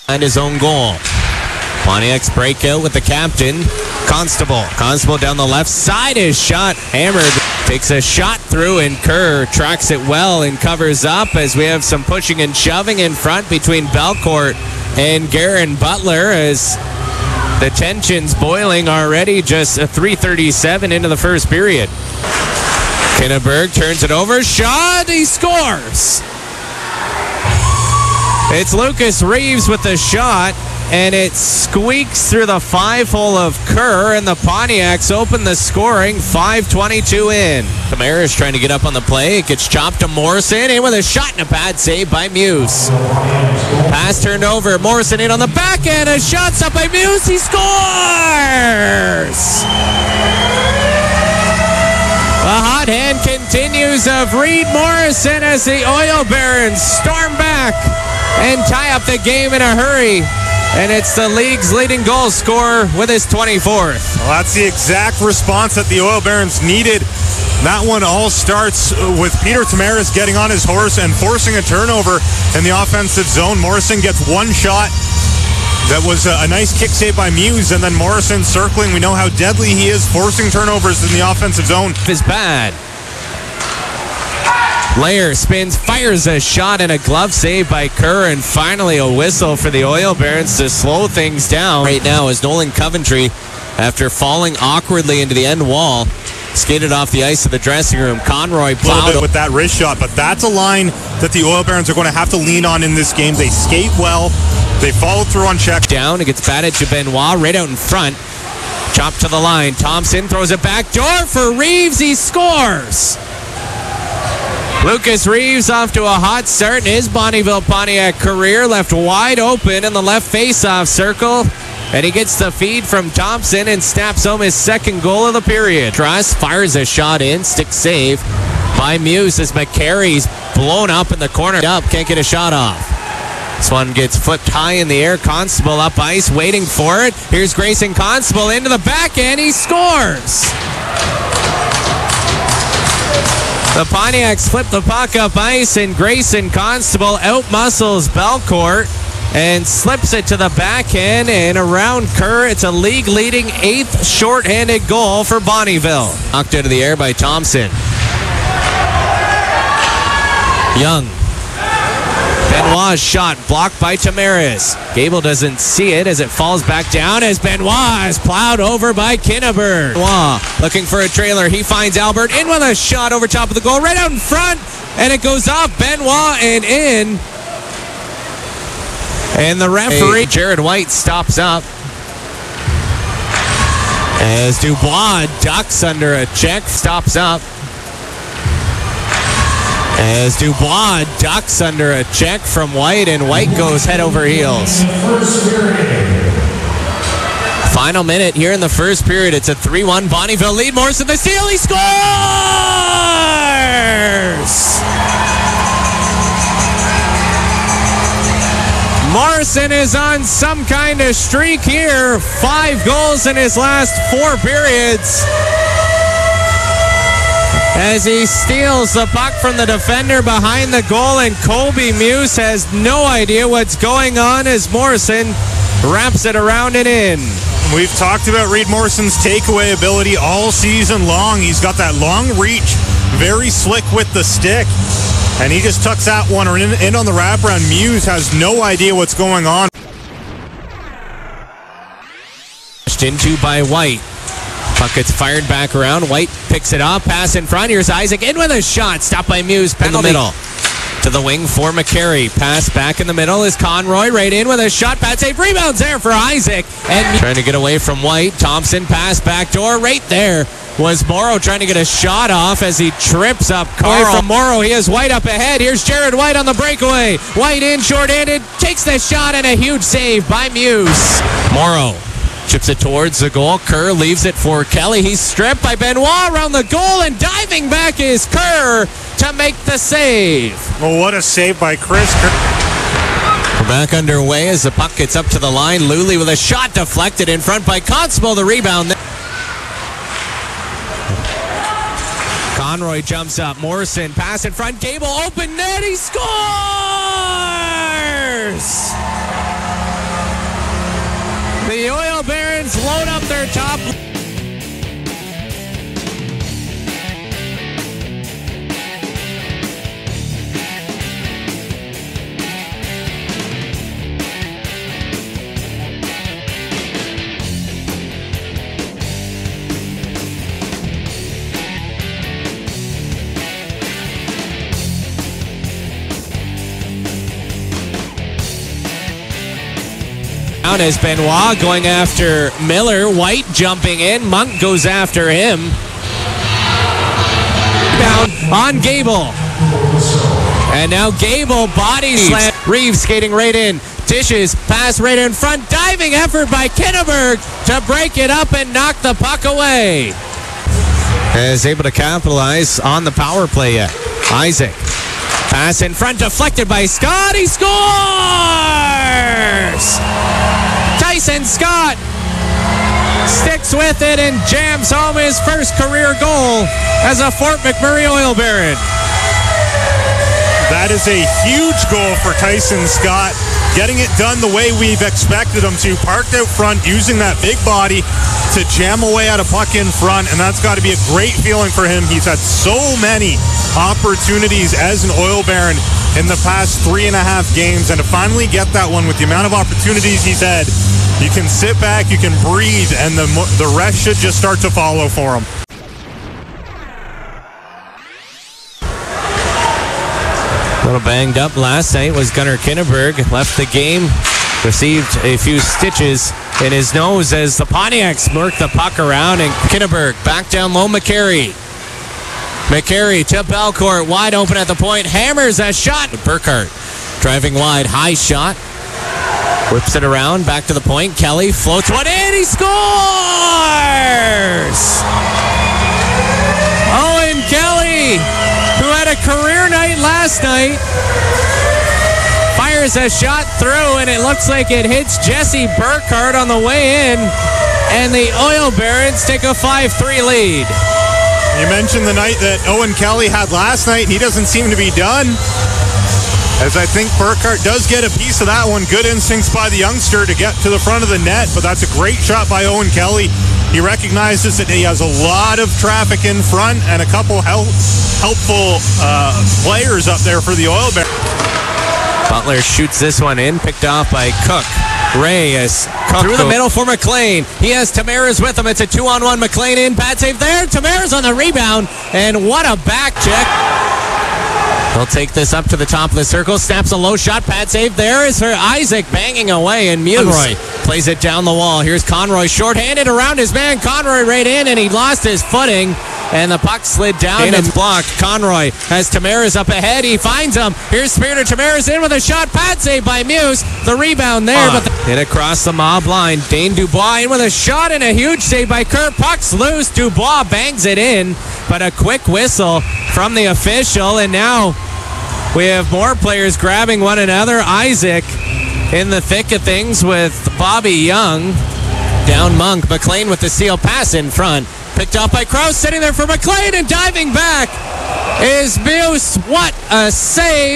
And his own goal. Pontiacs break out with the captain, Constable. Constable down the left side, his shot hammered. Takes a shot through, and Kerr tracks it well and covers up as we have some pushing and shoving in front between Belcourt and Garen Butler as the tension's boiling already, just a 3:37 into the first period. Kinneberg turns it over, shot, he scores! It's Lucas Reeves with the shot, and it squeaks through the 5-hole of Kerr, and the Pontiacs open the scoring, 5:22 in. Kamara's trying to get up on the play. It gets chopped to Morrison, in with a shot and a bad save by Muse. Pass turned over, Morrison in on the back end, a shot's up by Muse, he scores! The hot hand continues of Reed Morrison as the Oil Barons storm back and tie up the game in a hurry. And it's the league's leading goal scorer with his 24th. Well, that's the exact response that the Oil Barons needed. That one all starts with Peter Tamaris getting on his horse and forcing a turnover in the offensive zone. Morrison gets one shot. That was a nice kick save by Muse, and then Morrison circling. We know how deadly he is, forcing turnovers in the offensive zone. Is bad. Layer spins, fires a shot, and a glove save by Kerr, and finally a whistle for the Oil Barons to slow things down. Right now is Nolan Coventry, after falling awkwardly into the end wall, skated off the ice of the dressing room. Conroy plowed with that wrist shot, but that's a line that the Oil Barons are going to have to lean on in this game. They skate well. They follow through on check. Down, it gets batted to Benoit right out in front. Chopped to the line. Thomson throws it back door for Reeves. He scores. Lucas Reeves off to a hot start in his Bonnyville Pontiac career. Left wide open in the left face-off circle. And he gets the feed from Thomson and snaps home his second goal of the period. Kraus fires a shot in. Stick save by Muse as McMurray's blown up in the corner. Can't get a shot off. This one gets flipped high in the air. Constable up ice, waiting for it. Here's Grayson Constable into the back end. He scores. The Pontiacs flip the puck up ice, and Grayson Constable outmuscles Belcourt and slips it to the back end and around Kerr. It's a league-leading 8th shorthanded goal for Bonnyville. Knocked out of the air by Thomson. Young. Benoit's shot blocked by Tamaris. Gable doesn't see it as it falls back down as Benoit is plowed over by Kinneberg. Benoit looking for a trailer. He finds Albert in with a shot over top of the goal right out in front, and it goes off Benoit and in. And the referee, Jared White, stops up as Dubois ducks under a check, stops up. As Dubois ducks under a check from White, and White goes head over heels. Final minute here in the first period. It's a 3-1 Bonnyville lead. Morrison the steal. He scores! Morrison is on some kind of streak here. 5 goals in his last 4 periods. As he steals the puck from the defender behind the goal, and Colby Muse has no idea what's going on as Morrison wraps it around and in. We've talked about Reed Morrison's takeaway ability all season long. He's got that long reach, very slick with the stick, and he just tucks that one in on the wraparound. Muse has no idea what's going on. Into by White. Puck gets fired back around. White picks it up. Pass in front. Here's Izyk in with a shot. Stopped by Muse. In the middle. To the wing for McMurray. Pass back in the middle is Conroy. Right in with a shot. Bad save. Rebounds there for Izyk. And trying to get away from White. Thomson pass back door. Right there was Morrow trying to get a shot off as he trips up Carl. From Morrow. He has White up ahead. Here's Jared White on the breakaway. White in short-handed. Takes the shot and a huge save by Muse. Morrow chips it towards the goal. Kerr leaves it for Kelly. He's stripped by Benoit around the goal, and diving back is Kerr to make the save. Well, what a save by Chris Kerr. We're back underway as the puck gets up to the line. Luley with a shot deflected in front by Constable. The rebound. Conroy jumps up. Morrison pass in front. Gable open net. He scores! Down is Benoit going after Miller. White jumping in. Monk goes after him. Down on Gable. And now Gable body slam. Reeves skating right in. Dishes, pass right in front. Diving effort by Kinneberg to break it up and knock the puck away. Is able to capitalize on the power play yet. Izyk. Pass in front, deflected by Scott. He scores! Tyson Scott sticks with it and jams home his first career goal as a Fort McMurray Oil Baron. That is a huge goal for Tyson Scott. Getting it done the way we've expected him to. Parked out front, using that big body to jam away at a puck in front, and that's got to be a great feeling for him. He's had so many opportunities as an Oil Baron in the past 3.5 games, and to finally get that one with the amount of opportunities he's had, you can sit back, you can breathe, and the rest should just start to follow for him. A little banged up last night was Gunnar Kinneberg. Left the game, received a few stitches in his nose as the Pontiacs work the puck around, and Kinneberg back down low. McMurray to Belcourt, wide open at the point, hammers a shot. Burchart driving wide, high shot, whips it around, back to the point. Kole floats one in, he scores! Owen Kole, who had a career night last night, fires a shot through, and it looks like it hits Jesse Burchart on the way in, and the Oil Barons take a 5-3 lead. You mentioned the night that Owen Kole had last night. He doesn't seem to be done, as I think Burchart does get a piece of that one. Good instincts by the youngster to get to the front of the net, but that's a great shot by Owen Kole. He recognizes that he has a lot of traffic in front and a couple helpful players up there for the Oil Barons. Butler shoots this one in, picked off by Cook. Ray is through the middle for McLean. He has Tamaras with him. It's a 2-on-1. McLean in, bad save there. Tamaras on the rebound, and what a back check. He'll take this up to the top of the circle, snaps a low shot, pad save. There is for Izyk banging away, and Conroy plays it down the wall. Here's Conroy shorthanded around his man. Conroy right in, and he lost his footing, and the puck slid down and it's blocked. Conroy has Tamaras up ahead. He finds him. Here's Spear to Tamaras in with a shot, pad save by Muse. The rebound there, but hit across the mob line. Daine Dubois in with a shot and a huge save by Kerr. Puck's loose. Dubois bangs it in, but a quick whistle from the official, and now we have more players grabbing one another. Izyk in the thick of things with Bobby Young. Down Monk. McLean with the seal pass in front. Picked up by Kraus, sitting there for McLean, and diving back is Muse. What a save.